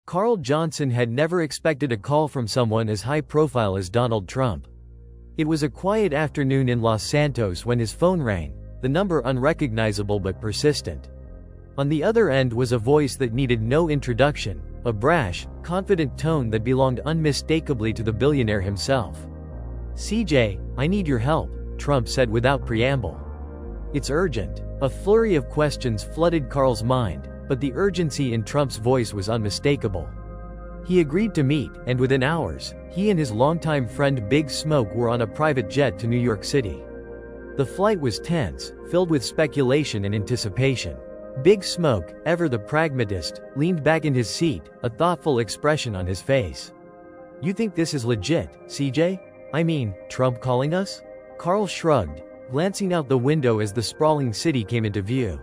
Carl Johnson had never expected a call from someone as high-profile as Donald Trump. It was a quiet afternoon in Los Santos when his phone rang, the number unrecognizable but persistent. On the other end was a voice that needed no introduction, a brash, confident tone that belonged unmistakably to the billionaire himself. "CJ, I need your help," Trump said without preamble. "It's urgent." A flurry of questions flooded Carl's mind, but the urgency in Trump's voice was unmistakable. He agreed to meet, and within hours, he and his longtime friend Big Smoke were on a private jet to New York City. The flight was tense, filled with speculation and anticipation. Big Smoke, ever the pragmatist, leaned back in his seat, a thoughtful expression on his face. "You think this is legit, CJ? I mean, Trump calling us?" Carl shrugged, glancing out the window as the sprawling city came into view.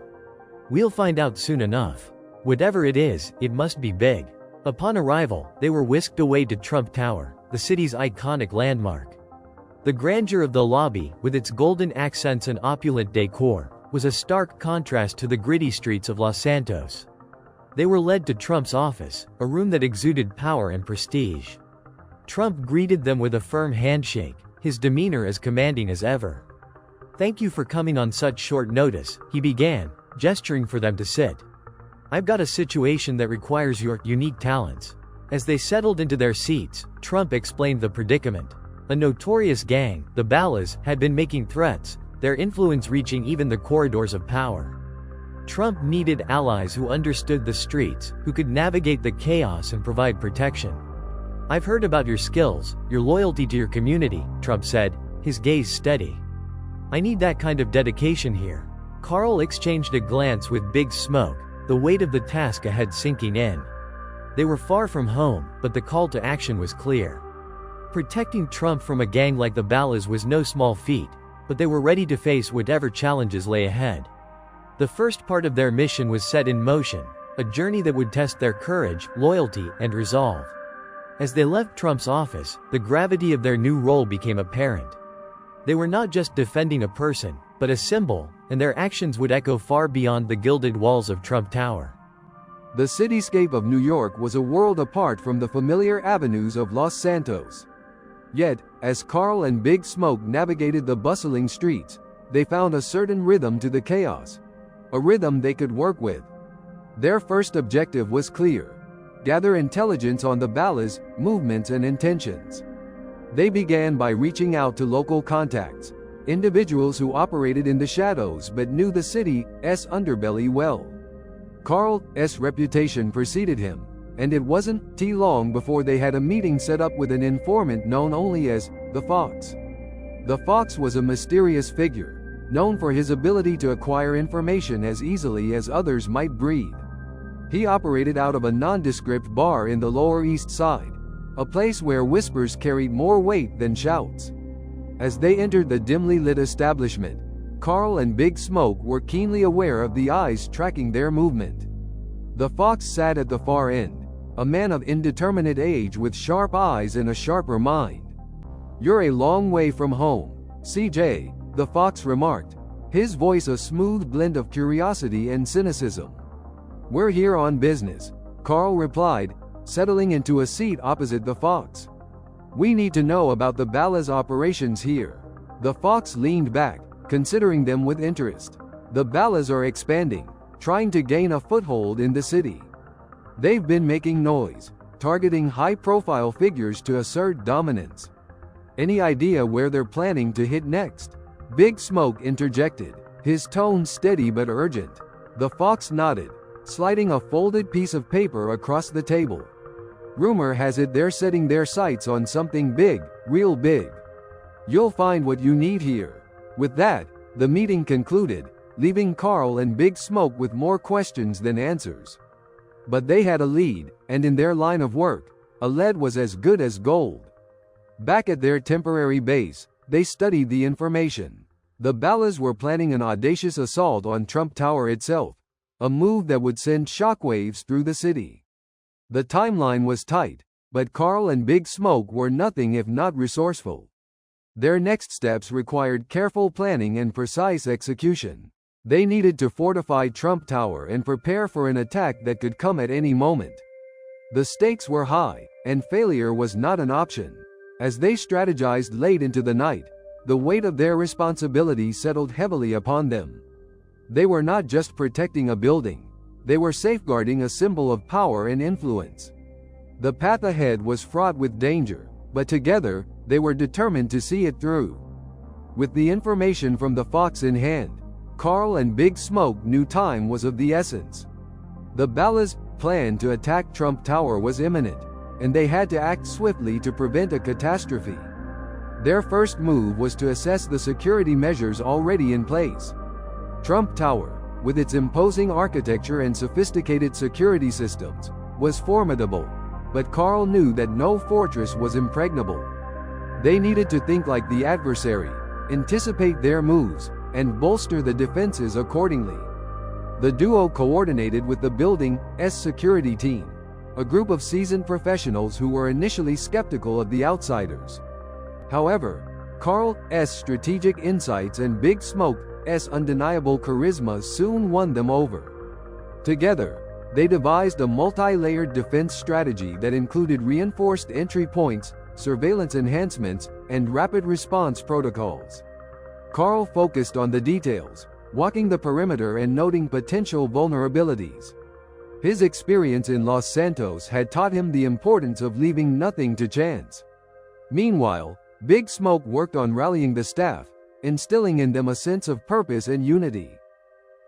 "We'll find out soon enough. Whatever it is, it must be big." Upon arrival, they were whisked away to Trump Tower, the city's iconic landmark. The grandeur of the lobby, with its golden accents and opulent decor, was a stark contrast to the gritty streets of Los Santos. They were led to Trump's office, a room that exuded power and prestige. Trump greeted them with a firm handshake, his demeanor as commanding as ever. "Thank you for coming on such short notice," he began, gesturing for them to sit. "I've got a situation that requires your unique talents." As they settled into their seats, Trump explained the predicament. A notorious gang, the Balas, had been making threats, their influence reaching even the corridors of power. Trump needed allies who understood the streets, who could navigate the chaos and provide protection. "I've heard about your skills, your loyalty to your community," Trump said, his gaze steady. "I need that kind of dedication here." Carl exchanged a glance with Big Smoke, the weight of the task ahead sinking in. They were far from home, but the call to action was clear. Protecting Trump from a gang like the Balas was no small feat, but they were ready to face whatever challenges lay ahead. The first part of their mission was set in motion, a journey that would test their courage, loyalty, and resolve. As they left Trump's office, the gravity of their new role became apparent. They were not just defending a person, but a symbol, and their actions would echo far beyond the gilded walls of Trump Tower. The cityscape of New York was a world apart from the familiar avenues of Los Santos. Yet, as Carl and Big Smoke navigated the bustling streets, they found a certain rhythm to the chaos. A rhythm they could work with. Their first objective was clear: gather intelligence on the Balas' movements and intentions. They began by reaching out to local contacts, individuals who operated in the shadows but knew the city's underbelly well. Carl's reputation preceded him, and it wasn't too long before they had a meeting set up with an informant known only as the Fox. The Fox was a mysterious figure, known for his ability to acquire information as easily as others might breathe. He operated out of a nondescript bar in the Lower East Side, a place where whispers carried more weight than shouts. As they entered the dimly lit establishment, Carl and Big Smoke were keenly aware of the eyes tracking their movement. The Fox sat at the far end, a man of indeterminate age with sharp eyes and a sharper mind. "You're a long way from home, CJ," the Fox remarked, his voice a smooth blend of curiosity and cynicism. "We're here on business," Carl replied, settling into a seat opposite the Fox. "We need to know about the Balas operations here." The Fox leaned back, considering them with interest. "The Balas are expanding, trying to gain a foothold in the city. They've been making noise, targeting high-profile figures to assert dominance. Any idea where they're planning to hit next?" Big Smoke interjected, his tone steady but urgent. The Fox nodded, sliding a folded piece of paper across the table. "Rumor has it they're setting their sights on something big, real big. You'll find what you need here." With that, the meeting concluded, leaving Carl and Big Smoke with more questions than answers. But they had a lead, and in their line of work, a lead was as good as gold. Back at their temporary base, they studied the information. The Balas were planning an audacious assault on Trump Tower itself, a move that would send shockwaves through the city. The timeline was tight, but Carl and Big Smoke were nothing if not resourceful. Their next steps required careful planning and precise execution. They needed to fortify Trump Tower and prepare for an attack that could come at any moment. The stakes were high, and failure was not an option. As they strategized late into the night, the weight of their responsibility settled heavily upon them. They were not just protecting a building, they were safeguarding a symbol of power and influence. The path ahead was fraught with danger, but together, they were determined to see it through. With the information from the Fox in hand, Carl and Big Smoke knew time was of the essence. The Balas' plan to attack Trump Tower was imminent, and they had to act swiftly to prevent a catastrophe. Their first move was to assess the security measures already in place. Trump Tower, with its imposing architecture and sophisticated security systems, was formidable, but Carl knew that no fortress was impregnable. They needed to think like the adversary, anticipate their moves, and bolster the defenses accordingly. The duo coordinated with the building's security team, a group of seasoned professionals who were initially skeptical of the outsiders. However, Carl's strategic insights and Big Smoke's undeniable charisma soon won them over. Together, they devised a multi-layered defense strategy that included reinforced entry points, surveillance enhancements, and rapid response protocols. Carl focused on the details, walking the perimeter and noting potential vulnerabilities. His experience in Los Santos had taught him the importance of leaving nothing to chance. Meanwhile, Big Smoke worked on rallying the staff, instilling in them a sense of purpose and unity.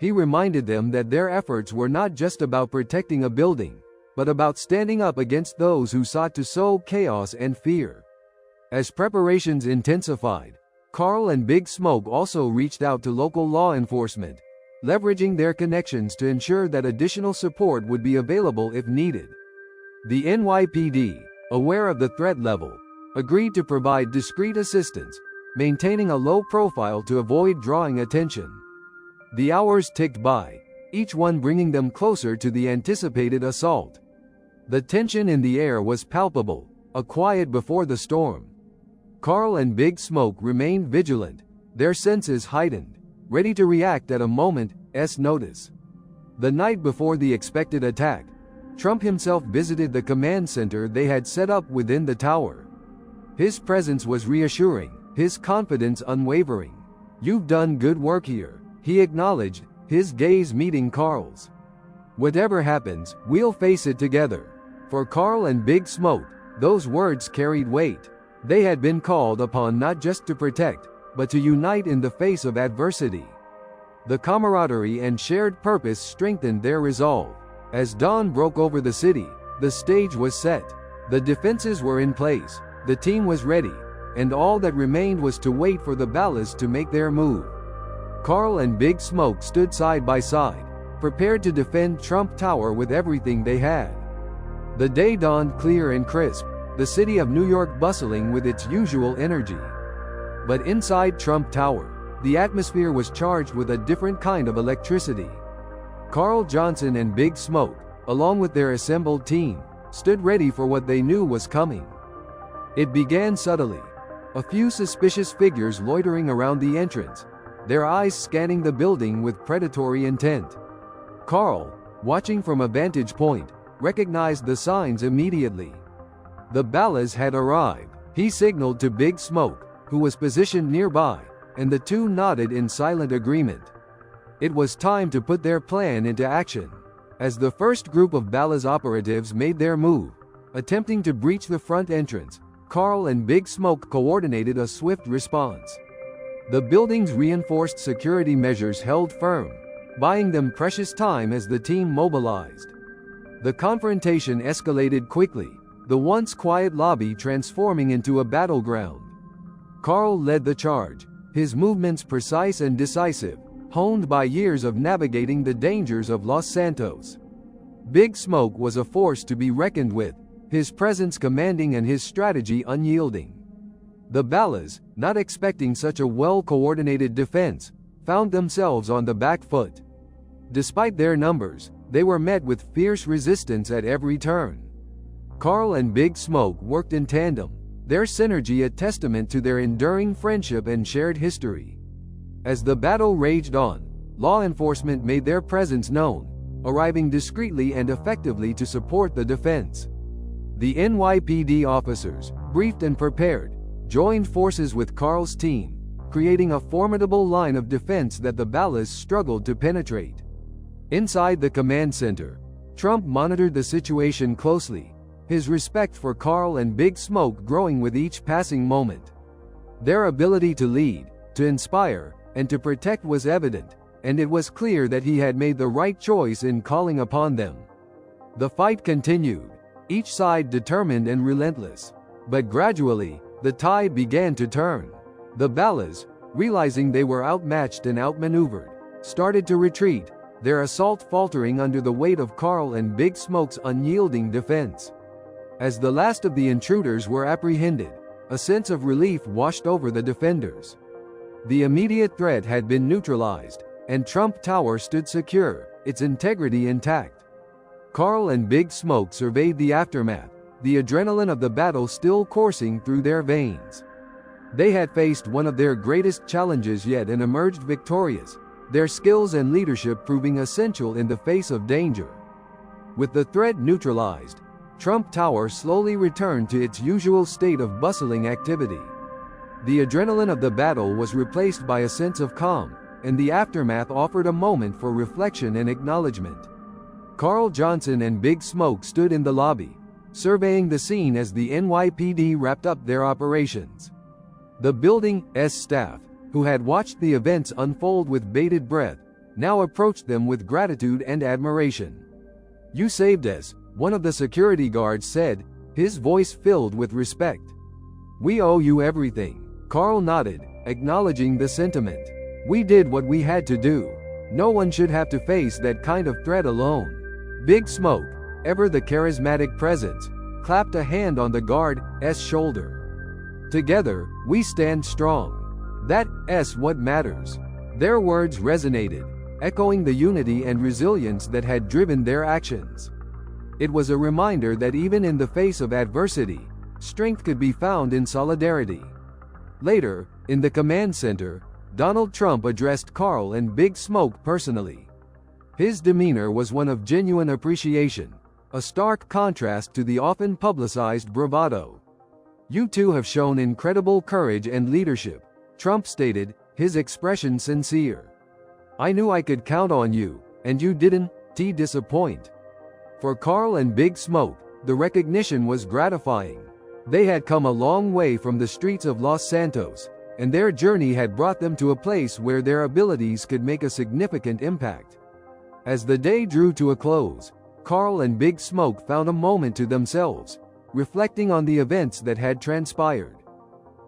He reminded them that their efforts were not just about protecting a building, but about standing up against those who sought to sow chaos and fear. As preparations intensified, Carl and Big Smoke also reached out to local law enforcement, leveraging their connections to ensure that additional support would be available if needed. The NYPD, aware of the threat level, agreed to provide discreet assistance, maintaining a low profile to avoid drawing attention. The hours ticked by, each one bringing them closer to the anticipated assault. The tension in the air was palpable, a quiet before the storm. Carl and Big Smoke remained vigilant, their senses heightened, ready to react at a moment's notice. The night before the expected attack, Trump himself visited the command center they had set up within the tower. His presence was reassuring, his confidence unwavering. "You've done good work here," he acknowledged, his gaze meeting Carl's. "Whatever happens, we'll face it together." For Carl and Big Smoke, those words carried weight. They had been called upon not just to protect, but to unite in the face of adversity. The camaraderie and shared purpose strengthened their resolve. As dawn broke over the city, the stage was set. The defenses were in place, the team was ready, and all that remained was to wait for the Balas to make their move. Carl and Big Smoke stood side by side, prepared to defend Trump Tower with everything they had. The day dawned clear and crisp, the city of New York bustling with its usual energy. But inside Trump Tower, the atmosphere was charged with a different kind of electricity. Carl Johnson and Big Smoke, along with their assembled team, stood ready for what they knew was coming. It began subtly. A few suspicious figures loitering around the entrance, their eyes scanning the building with predatory intent. Carl, watching from a vantage point, recognized the signs immediately. The Balas had arrived. He signaled to Big Smoke, who was positioned nearby, and the two nodded in silent agreement. It was time to put their plan into action. As the first group of Balas operatives made their move, attempting to breach the front entrance, Carl and Big Smoke coordinated a swift response. The building's reinforced security measures held firm, buying them precious time as the team mobilized. The confrontation escalated quickly, the once quiet lobby transforming into a battleground. Carl led the charge, his movements precise and decisive, honed by years of navigating the dangers of Los Santos. Big Smoke was a force to be reckoned with, his presence commanding and his strategy unyielding. The Balas, not expecting such a well-coordinated defense, found themselves on the back foot. Despite their numbers, they were met with fierce resistance at every turn. Carl and Big Smoke worked in tandem, their synergy a testament to their enduring friendship and shared history. As the battle raged on, law enforcement made their presence known, arriving discreetly and effectively to support the defense. The NYPD officers, briefed and prepared, joined forces with Carl's team, creating a formidable line of defense that the Balas struggled to penetrate. Inside the command center, Trump monitored the situation closely, his respect for Carl and Big Smoke growing with each passing moment. Their ability to lead, to inspire, and to protect was evident, and it was clear that he had made the right choice in calling upon them. The fight continued, each side determined and relentless. But gradually, the tide began to turn. The Balas, realizing they were outmatched and outmaneuvered, started to retreat, their assault faltering under the weight of Carl and Big Smoke's unyielding defense. As the last of the intruders were apprehended, a sense of relief washed over the defenders. The immediate threat had been neutralized, and Trump Tower stood secure, its integrity intact. Carl and Big Smoke surveyed the aftermath, the adrenaline of the battle still coursing through their veins. They had faced one of their greatest challenges yet and emerged victorious, their skills and leadership proving essential in the face of danger. With the threat neutralized, Trump Tower slowly returned to its usual state of bustling activity. The adrenaline of the battle was replaced by a sense of calm, and the aftermath offered a moment for reflection and acknowledgement. Carl Johnson and Big Smoke stood in the lobby, surveying the scene as the NYPD wrapped up their operations. The building's staff, who had watched the events unfold with bated breath, now approached them with gratitude and admiration. "You saved us," one of the security guards said, his voice filled with respect. "We owe you everything," Carl nodded, acknowledging the sentiment. "We did what we had to do. No one should have to face that kind of threat alone." Big Smoke, ever the charismatic presence, clapped a hand on the guard's shoulder. "Together, we stand strong. That's what matters." Their words resonated, echoing the unity and resilience that had driven their actions. It was a reminder that even in the face of adversity, strength could be found in solidarity. Later, in the command center, Donald Trump addressed Carl and Big Smoke personally. His demeanor was one of genuine appreciation, a stark contrast to the often publicized bravado. "You two have shown incredible courage and leadership," Trump stated, his expression sincere. "I knew I could count on you, and you didn't disappoint." For Carl and Big Smoke, the recognition was gratifying. They had come a long way from the streets of Los Santos, and their journey had brought them to a place where their abilities could make a significant impact. As the day drew to a close, Carl and Big Smoke found a moment to themselves, reflecting on the events that had transpired.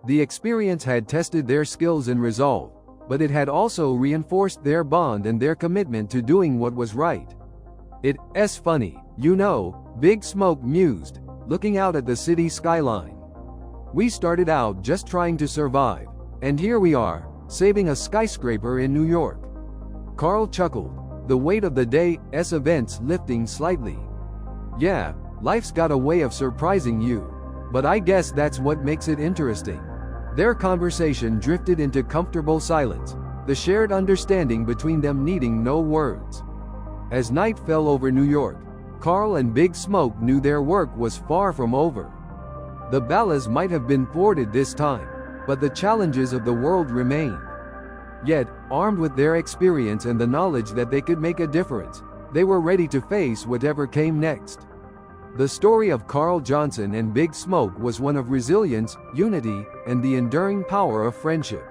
The experience had tested their skills and resolve, but it had also reinforced their bond and their commitment to doing what was right. "It's funny, you know," Big Smoke mused, looking out at the city skyline. "We started out just trying to survive, and here we are, saving a skyscraper in New York." Carl chuckled, the weight of the day's events lifting slightly. "Yeah, life's got a way of surprising you. But I guess that's what makes it interesting." Their conversation drifted into comfortable silence, the shared understanding between them needing no words. As night fell over New York, Carl and Big Smoke knew their work was far from over. The Balas might have been thwarted this time, but the challenges of the world remained. Yet, armed with their experience and the knowledge that they could make a difference, they were ready to face whatever came next. The story of Carl Johnson and Big Smoke was one of resilience, unity, and the enduring power of friendship.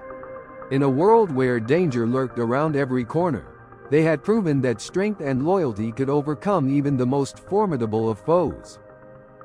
In a world where danger lurked around every corner, they had proven that strength and loyalty could overcome even the most formidable of foes.